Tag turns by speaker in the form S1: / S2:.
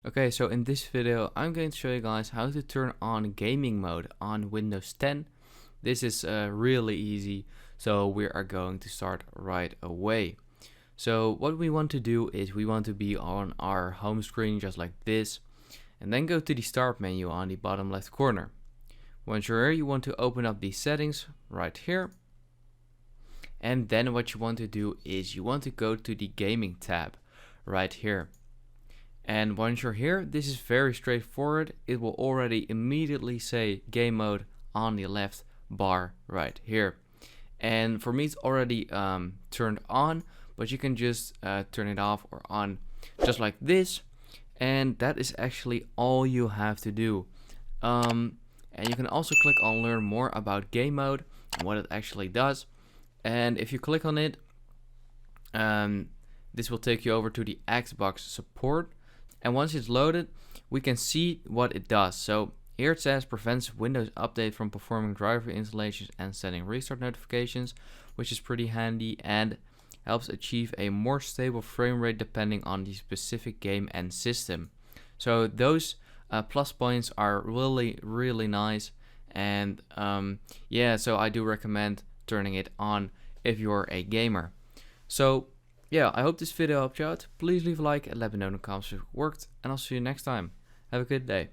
S1: Okay, so in this video, I'm going to show you guys how to turn on gaming mode on Windows 10. This is really easy, so we are going to start right away. So what we want to do is we want to be on our home screen just like this, and then go to the start menu on the bottom left corner. Once you're here, you want to open up the settings right here. And then what you want to do is you want to go to the gaming tab right here. And once you're here, this is very straightforward. It will already immediately say game mode on the left bar right here. And for me, it's already turned on, but you can just turn it off or on just like this. And that is actually all you have to do. And you can also click on learn more about game mode and what it actually does. And if you click on it, this will take you over to the Xbox support. And once it's loaded, we can see what it does. So here it says prevents Windows Update from performing driver installations and sending restart notifications, which is pretty handy and helps achieve a more stable frame rate depending on the specific game and system. So those plus points are really nice. And yeah, so I do recommend turning it on if you're a gamer. So yeah, I hope this video helped you out. Please leave a like and let me know in the comments if it worked, and I'll see you next time. Have a good day.